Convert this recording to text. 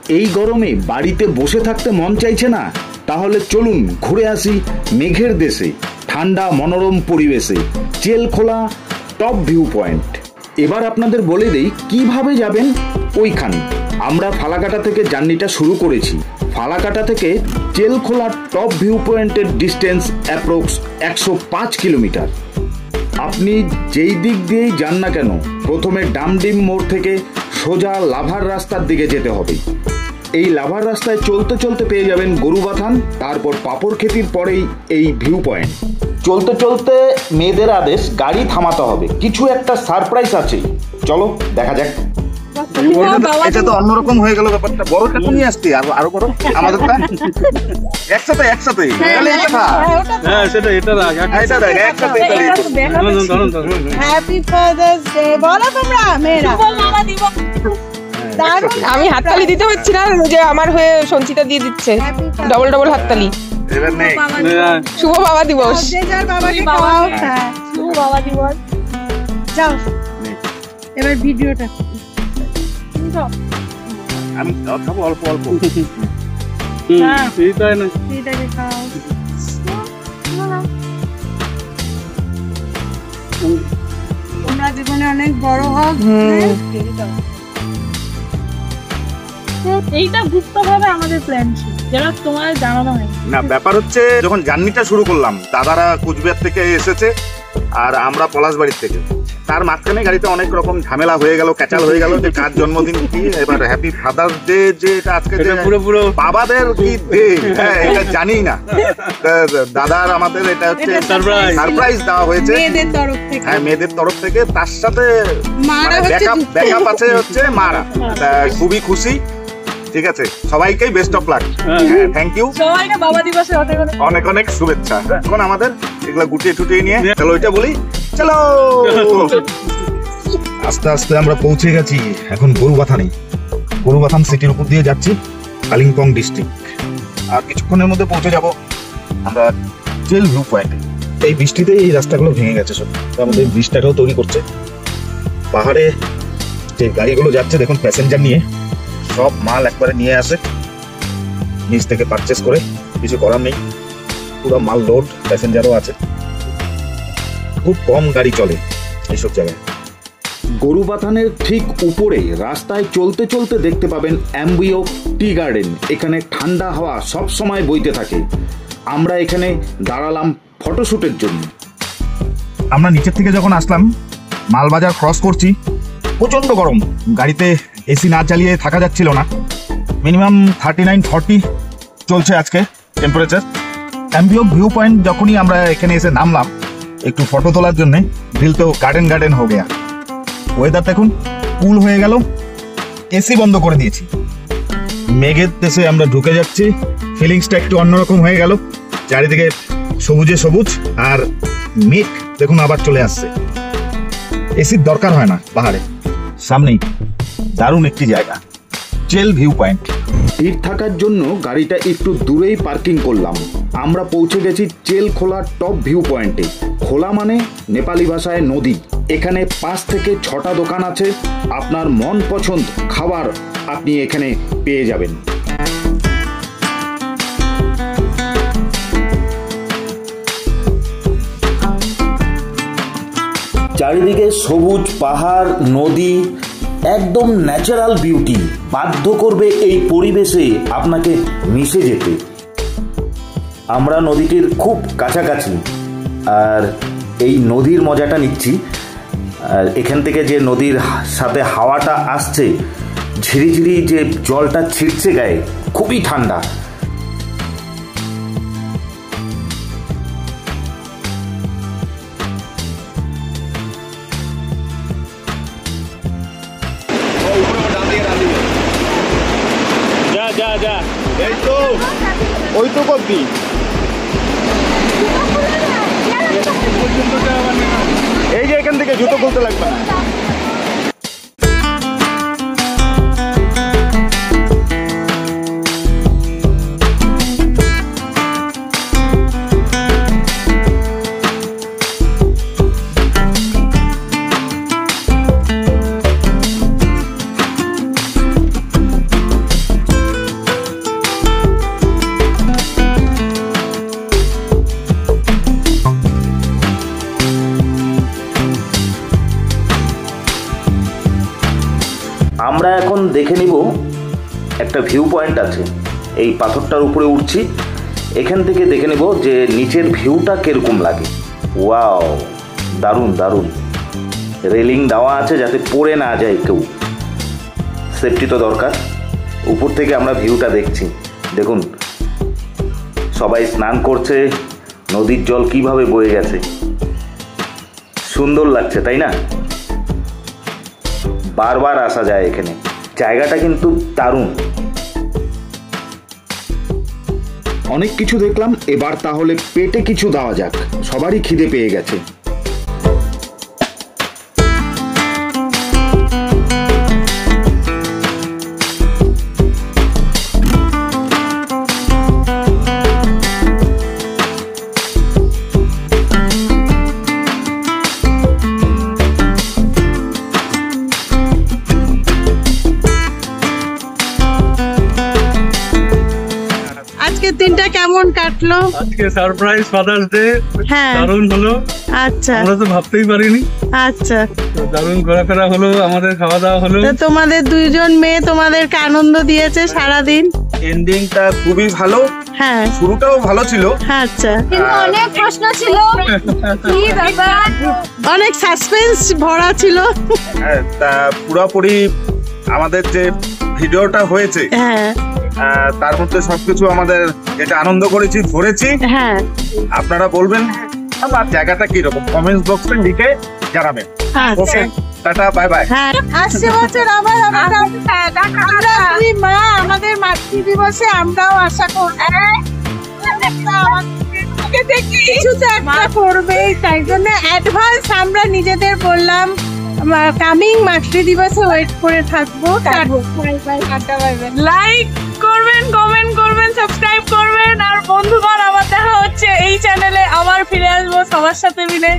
এই গরমে বাড়িতে বসে থাকতে মন চাইছে না? তাহলে চলুন ঘুরে আসি মেঘের দেশে, ঠান্ডা মনোরম পরিবেশে, চেলখোলা টপ ভিউ পয়েন্ট। এবার আপনাদের বলে দেই কিভাবে যাবেন ওইখানে। আমরা ফালাকাটা থেকে জার্নিটা শুরু করেছি। ফালাকাটা থেকে চেলখোলা টপ ভিউ পয়েন্টের ডিস্টেন্স অ্যাপ্রক্স 105 কিলোমিটার। আপনি যেই দিক দিয়েই যান না কেন, প্রথমে ডামডিম মোড় থেকে সোজা লাভার রাস্তার দিকে যেতে হবে। এই লাভার রাস্তায় চলতে চলতে পেয়ে যাবেন গরুবাথান, তারপর পাপড় খেতির পরেই এই ভিউ পয়েন্ট। চলতে চলতে মেয়েদের আদেশ গাড়ি থামাতে হবে, কিছু একটা সারপ্রাইজ আছে, চলো দেখা যাক। এটা তো অন্যরকম হয়ে গেল ব্যাপারটা। বড়টা তো নিয়ে আসছি, আরো বড় আমাদেরটা একসাথে একসাথে হ্যাপি ফাদার্স ডে বলো তোমরা মেয়েরা। আমি হাততালি দিতে হচ্ছে না, যে আমার হয়ে সঞ্চিতা দিয়ে দিচ্ছে ডবল ডবল হাততালি। শুভ বাবা দিবস। শুভ বাবা দিবস। যাও এবার ভিডিওটা আমি খাবো অল্প অল্প। তোমরা জীবনে অনেক বড় হও। এইটা গুপ্তভাবে আমাদের প্ল্যান ছিল, যেটা তোমার জানানো হয় না। ব্যাপার হচ্ছে যখন জার্নিটা শুরু করলাম, দাদারা কুচবিহার থেকে এসেছে আর আমরা পলাশবাড়ির থেকে, তার মাঝখানে গাড়িতে অনেক রকম ঝামেলা হয়ে গেল, ক্যাচাল হয়ে গেল যে কার জন্মদিন কি। এবার হ্যাপি ফাদার্স ডে যে এটা আজকে পুরো বাবাদের কি ডে, হ্যাঁ এটা জানি না। দাদার আমাদের এটা হচ্ছে সারপ্রাইজ দেওয়া হয়েছে মেয়েদের তরফ থেকে। হ্যাঁ মেয়েদের তরফ থেকে, তার সাথে ব্যাকআপ আছে হচ্ছে মারা। খুবই খুশি। ঠিক আছে, সবাইকেই best of luck. Thank you সবাইকে বাবা দিবসে অনেক অনেক শুভেচ্ছা। এখন আমাদের এগুলা গুটিয়ে টুটিয়ে নিয়ে চলো ওইটা বলি, চলো। আস্তে আস্তে আমরা পৌঁছে গেছি এখন গরুবাথানে। গরুবাথান সিটির উপর দিয়ে যাচ্ছি, কালিম্পং ডিস্ট্রিক্ট। আর কিছুক্ষণের মধ্যে পৌঁছে যাব আমরা চেল ভিউ পয়েন্টে। এই বৃষ্টিতে এই রাস্তাগুলো ভেঙে গেছে সব, আমাদের ব্রিজটাকেও তৈরি করছে। পাহাড়ে যে গাড়িগুলো যাচ্ছে দেখুন, প্যাসেঞ্জার নিয়ে সব মাল একবারে নিয়ে আসে নিচ থেকে পারচেস করে, কিছু করার নেই, পুরো মাল লোড, প্যাসেঞ্জারও আছে। খুব কম গাড়ি চলে এইসব জায়গায়। গরুবাথানের ঠিক উপরে রাস্তায় চলতে চলতে দেখতে পাবেন অ্যাম্বিও টি গার্ডেন। এখানে ঠান্ডা হাওয়া সব সময় বইতে থাকে। আমরা এখানে দাঁড়ালাম ফটোশুটের জন্য। আমরা নিচের থেকে যখন আসলাম, মালবাজার ক্রস করছি, প্রচন্ড গরম, গাড়িতে এসি না চালিয়ে থাকা যাচ্ছিল না। মিনিমাম 39-40 চলছে আজকে টেম্পারেচার। অ্যাম্বিও ভিউ পয়েন্ট যখনই আমরা এখানে এসে নামলাম একটু ফটো তোলার জন্য, দিল তো গার্ডেন গার্ডেন হয়ে গেল। ওয়েদার দেখুন কুল হয়ে গেল, এসি বন্ধ করে দিয়েছি। মেঘের দেশে আমরা ঢুকে যাচ্ছি, ফিলিংসটা একটু অন্যরকম হয়ে গেল। চারিদিকে সবুজে সবুজ, আর মেঘ দেখুন আবার চলে আসছে। এসির দরকার হয় না পাহাড়ে, সামনেই দারুণ একটি জায়গা চেল ভিউ পয়েন্ট। ভিড় থাকার জন্য গাড়িটা একটু দূরেই পার্কিং করলাম। আমরা পৌঁছে গেছি চেলখোলা টপ ভিউ পয়েন্টে। খোলা মানে নেপালি ভাষায় নদী। এখানে 5 থেকে 6টা দোকান আছে। আপনার মন পছন্দ খাবার আপনি এখানে পেয়ে যাবেন। চারিদিকে সবুজ পাহাড়, নদী, একদম ন্যাচারাল বিউটি বাধ্য করবে এই পরিবেশে আপনাকে মিশে যেতে। আমরা নদীটির খুব কাছাকাছি, আর এই নদীর মজাটা নিচ্ছি। আর এখান থেকে যে নদীর সাথে হাওয়াটা আসছে, ঝিরিঝিরি যে জলটা ছিটছে গায়ে, খুবই ঠান্ডা। ওই তো কবি এই যে এখান থেকে জুতো খুলতে লাগবে না। আমরা এখন দেখে নিব একটা ভিউ পয়েন্ট আছে, এই পাথরটার উপরে উঠছি, এখান থেকে দেখে নেব যে নিচের ভিউটা কিরকম লাগে। ওয়াও, দারুণ দারুণ। রেলিং দেওয়া আছে যাতে পড়ে না যায় কেউ, সেফটি তো দরকার। উপর থেকে আমরা ভিউটা দেখছি, দেখুন সবাই স্নান করছে, নদীর জল কিভাবে বয়ে গেছে, সুন্দর লাগছে তাই না? বারবার আসা যায় এখানে, জায়গাটা কিন্তু দারুণ। অনেক কিছু দেখলাম, এবার তাহলে পেটে কিছু দেওয়া যাক, সবারই খিদে পেয়ে গেছে। আজকের দিনটা কেমন কাটলো? আজকে সারপ্রাইজ ফাদার্স ডে, হ্যাঁ। দারুণ হলো। আচ্ছা আমরা তো ভাবতেই পারিনি। আচ্ছা, তো দারুণ ঘোরাফেরা হলো, আমাদের খাওয়া দাওয়া হলো। তো তোমাদের দুইজন মেয়ে তোমাদেরকে আনন্দ দিয়েছে সারাদিন? এন্ডিংটা খুবই ভালো, হ্যাঁ, শুরুটাও ভালো ছিল। আচ্ছা, অনেক প্রশ্ন ছিল, কি ব্যাপার, অনেক সাসপেন্স ভরা ছিল। হ্যাঁ, তা পুরোপুরি আমাদের যে ভিডিওটা হয়েছে হ্যাঁ তার মধ্যে সবকিছু আমাদের যেটা আনন্দ করেছি ধরেছি। হ্যাঁ, আপনারা বলবেন আমার জায়গাটা কিরকম, কমেন্টস বক্সে লিখে জানাবেন। আচ্ছা, ওকে, টাটা, বাই বাই। হ্যাঁ। আসছে বছর আবার আমরা দুই মা আমাদের মাতৃ দিবসে আমরাও আশা করব কিছু তো একটা করবেই, তাই জন্য অ্যাডভান্স আমরা নিজেদের বললাম কামিং মাতৃ দিবসে ওয়েট করে থাকবো। লাইক করবেন, কমেন্ট করবেন, সাবস্ক্রাইব করবেন, আর বন্ধুগণ আবার দেখা হচ্ছে এই চ্যানেলে, আবার ফিরে আসবো সবার সাথে মিলে।